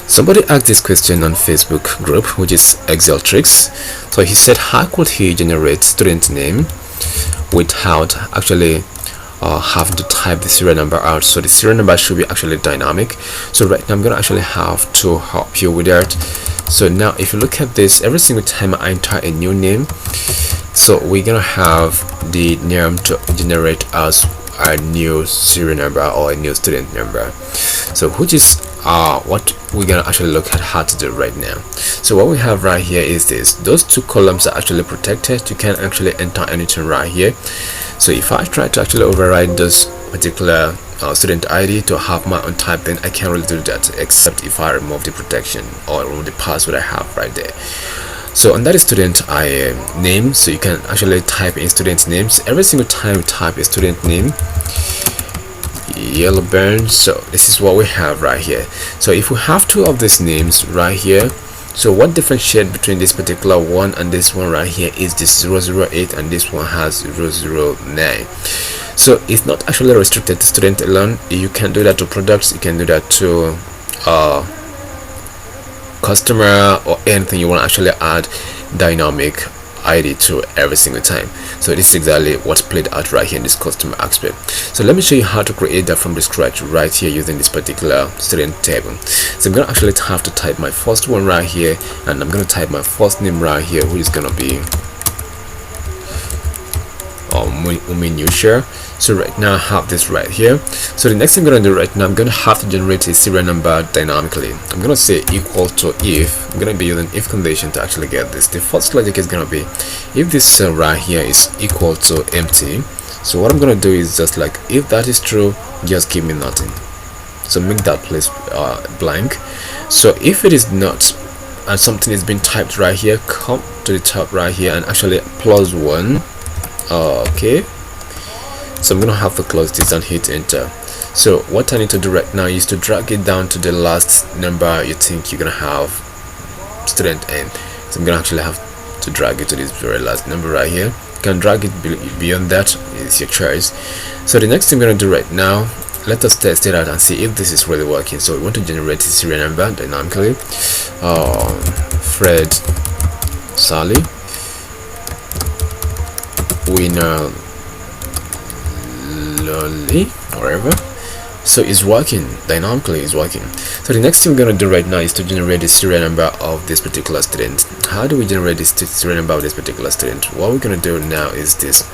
Somebody asked this question on Facebook group, which is Excel Tricks. So he said, how could he generate student name without actually having to type the serial number out? So the serial number should be actually dynamic. So right now I'm gonna actually have to help you with that. So now if you look at this, every single time I enter a new name, so we're gonna have the name to generate as a new serial number or a new student number. So which is what we're gonna actually look at how to do right now. So what we have right here is this: those two columns are actually protected. You can't actually enter anything right here. So if I try to actually override this particular student ID to have my own type, then I can't really do that, except if I remove the protection or remove the password I have right there. So under the student name, so you can actually type in student names. Every single time you type a student name, yellow burn. So this is what we have right here. So if we have two of these names right here, so what differentiates between this particular one and this one right here is this 008, and this one has 009. So it's not actually restricted to student alone. You can do that to products, you can do that to customer, or anything you want to actually add dynamic ID to every single time. So this is exactly what's played out right here in this customer aspect. So let me show you how to create that from the scratch right here using this particular student table. So I'm gonna actually have to type my first one right here, and I'm gonna type my first name right here, which is gonna be Uminusha. So right now I have this right here. So the next thing I'm gonna do right now, I'm gonna have to generate a serial number dynamically. I'm gonna say equal to if. I'm gonna be using if condition to actually get this. The first logic is gonna be if this cell right here is equal to empty. So what I'm gonna do is just like, if that is true, just give me nothing. So make that place blank. So if it is not, and something is being typed right here, come to the top right here and actually +1. Okay, so I'm gonna have to close this and hit enter. So what I need to do right now is to drag it down to the last number you think you're gonna have student n. So I'm gonna actually have to drag it to this very last number right here. You can drag it beyond that, it's your choice. So the next thing I'm gonna do right now, let us test it out and see if this is really working. So we want to generate a serial number dynamically. Fred, Sally, winner, lolly, whatever. So it's working dynamically, it's working. So the next thing we're going to do right now is to generate the serial number of this particular student. How do we generate this serial number of this particular student? What we're going to do now is this: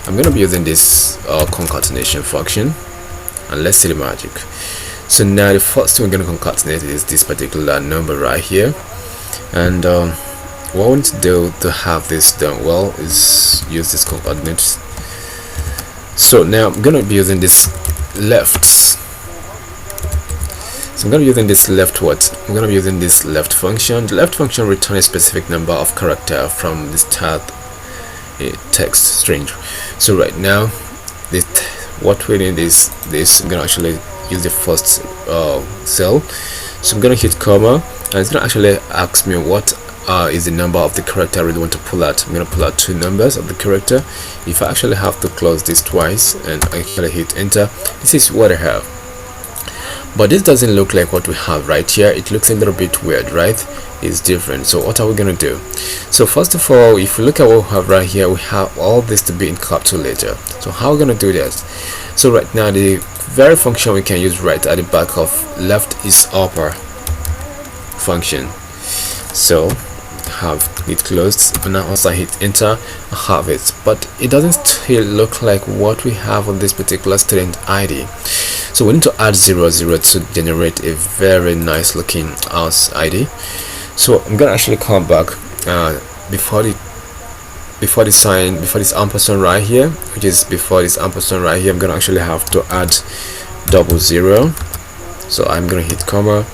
I'm going to be using this concatenation function, and let's see the magic. So now the first thing we're going to concatenate is this particular number right here, and what I want to do to have this done well is use this concatenate. So now I'm gonna be using this lefts. So I'm gonna be using this left I'm gonna be using this left function. The left function returns a specific number of character from the start text string. So right now, what we need is this. I'm gonna actually use the first cell. So I'm gonna hit comma, and it's gonna actually ask me what is the number of the character I really want to pull out. I'm going to pull out two numbers of the character. If I actually have to close this twice and actually hit enter, this is what I have. But this doesn't look like what we have right here. It looks a little bit weird, right? It's different. So what are we going to do? So first of all, if we look at what we have right here, we have all this to be encapsulated. So how are we going to do this? So right now, the very function we can use right at the back of left is upper function. So have it closed, and now also hit enter, I have it, but it doesn't still look like what we have on this particular student ID. So we need to add 00 to generate a very nice looking house ID. So I'm gonna actually come back before this ampersand right here, which is before this ampersand right here. I'm gonna actually have to add 00. So I'm gonna hit comma.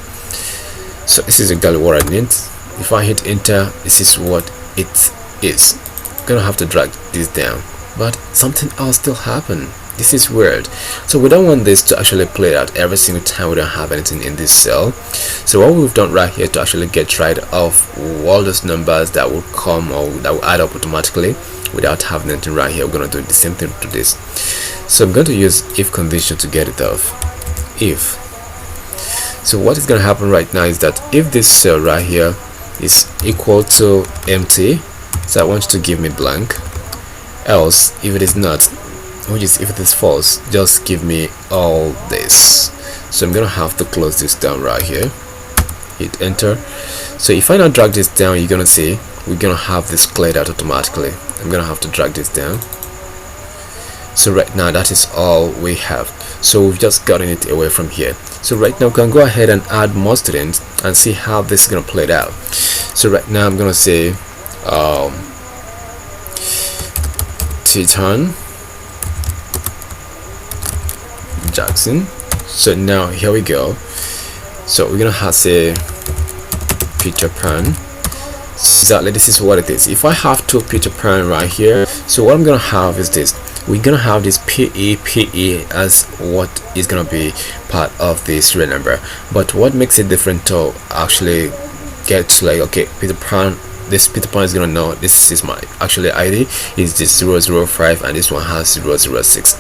So this is exactly what I need. If I hit enter, this is what it is. I'm gonna have to drag this down, but something else still happened. This is weird. So we don't want this to actually play out every single time we don't have anything in this cell. So what we've done right here to actually get rid of all those numbers that will come or that will add up automatically without having anything right here, we're gonna do the same thing to this. So I'm going to use if condition to get it off. If. So what is going to happen right now is that if this cell right here is equal to empty, so I want you to give me blank, else if it is not, which is if it is false, just give me all this. So I'm gonna have to close this down right here, hit enter. So if I now drag this down, you're gonna see we're gonna have this cleared out automatically. I'm gonna have to drag this down. So right now that is all we have. So we've just gotten it away from here. So right now we can go ahead and add more students and see how this is gonna play out. So right now I'm gonna say Titan Jackson. So now here we go. So we're gonna have to say Peter Pan. So exactly, this is what it is. If I have two Peter Pan right here, so what I'm gonna have is this. We're gonna have this PE as what is gonna be part of this serial number. But what makes it different to actually get to like, okay, Peter Pan, this Peter Pan is gonna know this is my actually ID is this 005 and this one has 006.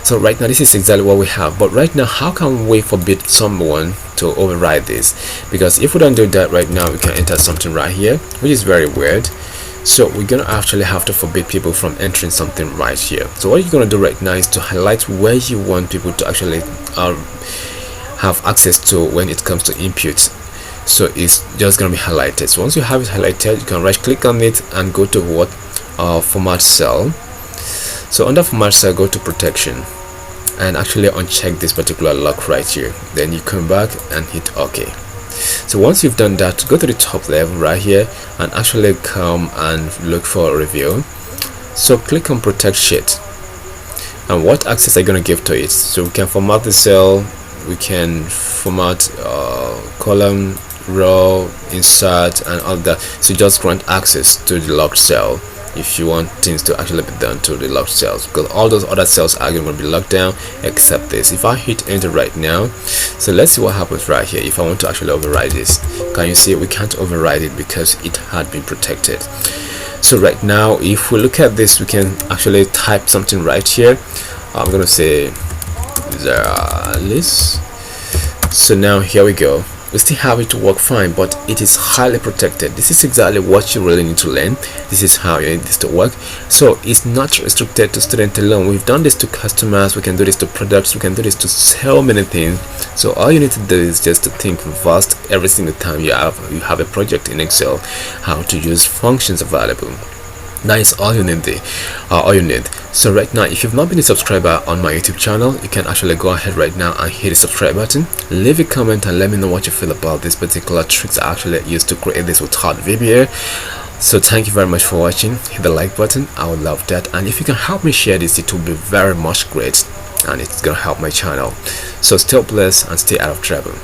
So right now this is exactly what we have. But right now, how can we forbid someone to override this? Because if we don't do that right now, we can enter something right here, which is very weird. So we're gonna actually have to forbid people from entering something right here. So what you're gonna do right now is to highlight where you want people to actually have access to when it comes to input. So it's just gonna be highlighted. So once you have it highlighted, you can right click on it and go to what format cell. So under format cell, go to protection and actually uncheck this particular lock right here. Then you come back and hit OK. So once you've done that, go to the top level right here and actually come and look for a review. So click on protect sheet, and what access are you going to give to it? So we can format the cell, we can format column, row, insert, and all that. So just grant access to the locked cell if you want things to actually be done to the locked cells, because all those other cells are going to be locked down except this. If I hit enter right now, so let's see what happens right here. If I want to actually override this, can you see we can't override it because it had been protected. So right now, if we look at this, we can actually type something right here. I'm gonna say this. So now here we go. We still have it to work fine, but it is highly protected. This is exactly what you really need to learn. This is how you need this to work. So it's not restricted to students alone. We've done this to customers, we can do this to products, we can do this to so many things. So all you need to do is just to think fast every single time you have a project in Excel, how to use functions available. That is all you need. So right now, if you've not been a subscriber on my YouTube channel, you can actually go ahead right now and hit the subscribe button, leave a comment and let me know what you feel about this particular tricks I actually used to create this without VBA. So thank you very much for watching. Hit the like button, I would love that, and if you can help me share this, it will be very much great and it's gonna help my channel. So stay blessed and stay out of trouble.